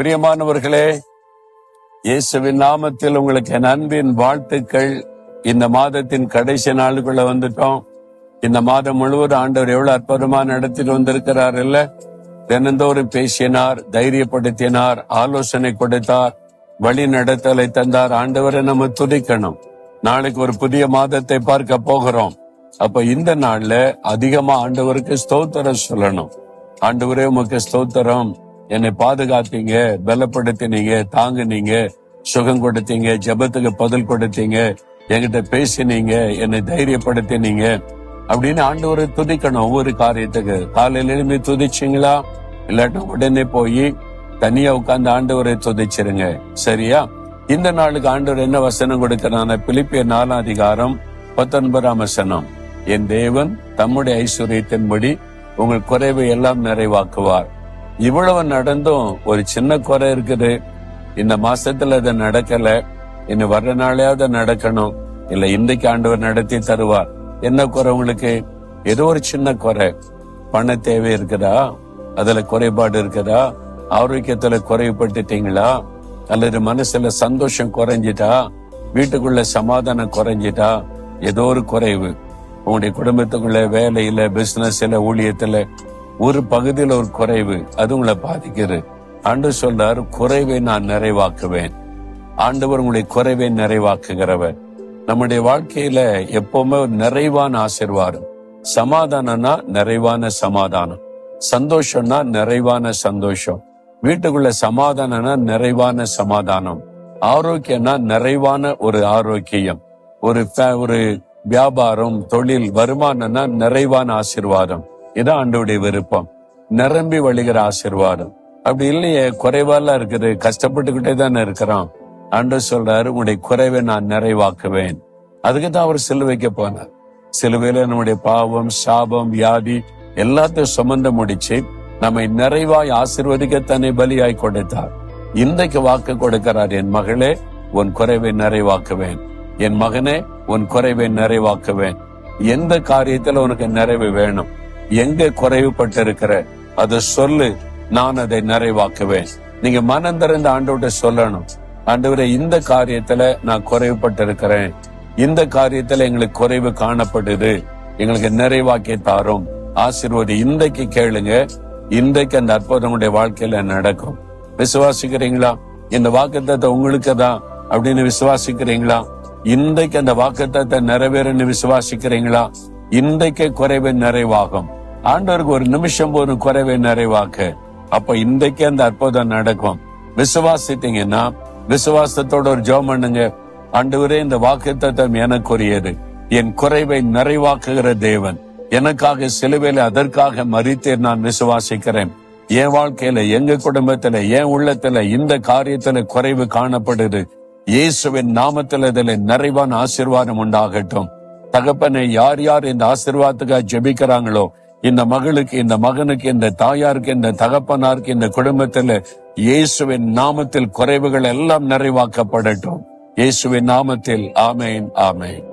பிரியமானவர்களே, இயேசுவின் நாமத்தில் உங்களுக்கு என் அன்பின் வாழ்த்துக்கள். இந்த மாதத்தின் கடைசி நாளுக்குள்ள வந்துட்டோம். இந்த மாதம் முழுவதும் ஆண்டவர் எவ்வளவு அற்புதமான நடத்திட்டு வந்திருக்கிறார் இல்ல? தினந்தோறும் பேசினார், தைரியப்படுத்தினார், ஆலோசனை கொடுத்தார், வழி நடத்தலை தந்தார். ஆண்டவரை நம்ம துதிக்கணும். நாளைக்கு ஒரு புதிய மாதத்தை பார்க்க போகிறோம். அப்ப இந்த நாள்ல அதிகமா ஆண்டவருக்கு ஸ்தோத்திரம் சொல்லணும். ஆண்டவரே உமக்கு ஸ்தோத்திரம், என்னை பாதுகாத்தீங்க, பலப்படுத்தினீங்க, தாங்குனீங்க, சுகம் கொடுத்தீங்க, ஜெபத்துக்கு பதில் கொடுத்தீங்க, என்கிட்ட பேசினீங்க, என்னை தைரியப்படுத்தினீங்க அப்படின்னு ஆண்டவரை துதிக்கணும். ஒவ்வொரு காரியத்துக்கு காலையில எழுப்பி துதிச்சிங்களா? இல்லாட்டும் உடனே போய் தனியா உட்கார்ந்து ஆண்டவரை துதிச்சிருங்க. சரியா? இந்த நாளுக்கு ஆண்டவர் என்ன வசனம் கொடுக்கிறான? பிலிப்பியர் 4:19 என் தேவன் தம்முடைய ஐஸ்வர்யத்தின்படி உங்கள் குறைவை எல்லாம் நிறைவாக்குவார். இவ்வளவு நடந்தும் ஒரு சின்ன குறை இருக்குது. இந்த மாசத்துல அது நடக்கல, இன்னும் வர்ற நாளையாவது நடக்கணும். இல்ல இன்றைக்கு ஆண்டவர் நடத்தி தருவார். என்ன குறை உங்களுக்கு? ஏதோ ஒரு சின்ன குறை. பண தேவை இருக்குதா? அதுல குறைபாடு இருக்குதா? ஆரோக்கியத்துல குறைபட்டுட்டீங்களா? அல்லது மனசுல சந்தோஷம் குறைஞ்சிட்டா? வீட்டுக்குள்ள சமாதானம் குறைஞ்சிட்டா? ஏதோ ஒரு குறைவு உங்களுடைய குடும்பத்துக்குள்ள, வேலையில, பிசினஸ்ல, ஊழியத்துல ஒரு பகுதியில ஒரு குறைவு, அது உங்களை பாதிக்கிறது. ஆண்டவர் சொல்றார், குறைவை நான் நிறைவாக்குவேன். ஆண்டவர் உங்களுடைய குறைவை நிறைவாக்குகிறவர். நம்முடைய வாழ்க்கையில எப்பவுமே ஒரு நிறைவான ஆசீர்வாதம். சமாதானம்னா நிறைவான சமாதானம், சந்தோஷம்னா நிறைவான சந்தோஷம், வீட்டுக்குள்ள சமாதானம்னா நிறைவான சமாதானம், ஆரோக்கியம்னா நிறைவான ஒரு ஆரோக்கியம், ஒரு வியாபாரம், தொழில், வருமானம்னா நிறைவான ஆசீர்வாதம். இதான் ஆண்டவருடைய விருப்பம். நிரம்பி வழிகிற ஆசீர்வாதம். அப்படி இல்லையே, குறைவாலாம் இருக்குது, கஷ்டப்பட்டுக்கிட்டே தானே இருக்கிறோம். ஆண்டவர் சொல்றாரு, உங்களுடைய குறைவை நான் நிறைவாக்குவேன். அதுக்குதான் அவர் சிலுவைக்கு போனார். சிலுவையில நம்முடைய பாவம், சாபம், வியாதி எல்லாத்தையும் சுமந்து முடிச்சு நம்மை நிறைவாய் ஆசீர்வதிக்க தன்னை பலியாய் கொடுத்தார். இன்றைக்கு வாக்கு கொடுக்கிறார், என் மகளே உன் குறைவை நிறைவாக்குவேன், என் மகனே உன் குறைவை நிறைவாக்குவேன். எந்த காரியத்துல உனக்கு நிறைவு வேணும், எங்க குறைவுபட்டு இருக்கிற அதை சொல்லு, நான் அதை நிறைவாக்குவேன். நீங்க மனம் திறந்து ஆண்டவர்கிட்ட சொல்லணும், ஆண்டவரே இந்த காரியத்துல நான் குறைவுபட்டு இருக்கிறேன், இந்த காரியத்துல எங்களுக்கு குறைவு காணப்படுது, எங்களுக்கு நிறைவாக்கி தாரும், ஆசீர்வாதி. இன்றைக்கு கேளுங்க, இன்றைக்கு அந்த அற்புதங்களுடைய வாழ்க்கையில நடக்கும். விசுவாசிக்கிறீங்களா? இந்த வாக்குத்தத்தத்தை உங்களுக்கு தான் அப்படின்னு விசுவாசிக்கிறீங்களா? இன்றைக்கு அந்த வாக்குத்தத்தத்தை நிறைவேறுன்னு விசுவாசிக்கிறீங்களா? இன்றைக்கு குறைவை நிறைவாகும். ஆண்டவருக்கு ஒரு நிமிஷம் போதும் குறைவை நிறைவாக்க. அப்ப இன்றைக்கு அந்த அற்புதம் நடக்கும். விசுவாசித்தீங்கன்னா விசுவாசத்தோட ஒரு ஜெபம் பண்ணுங்க. ஆண்டவரே இந்த வாக்குத்தத்தம் எனக்குரியது, என் குறைவை நிறைவாக்குகிற தேவன், எனக்காக சிலுவையில அதற்காக மரித்தீர், நான் விசுவாசிக்கிறேன். என் வாழ்க்கையில, எங்க குடும்பத்துல, என் உள்ளத்துல இந்த காரியத்துல குறைவு காணப்படுது. இயேசுவின் நாமத்தில் இதில் நிறைவான ஆசீர்வாதம் உண்டாகட்டும். தகப்பனை, யார் யார் இந்த ஆசீர்வாதத்துக்காக ஜெபிக்கிறாங்களோ, இந்த மகளுக்கு, இந்த மகனுக்கு, இந்த தாயாருக்கு, இந்த தகப்பனாருக்கு, இந்த குடும்பத்துல இயேசுவின் நாமத்தில் குறைவுகள் எல்லாம் நிறைவாக்கப்படட்டும். இயேசுவின் நாமத்தில் ஆமேன், ஆமேன்.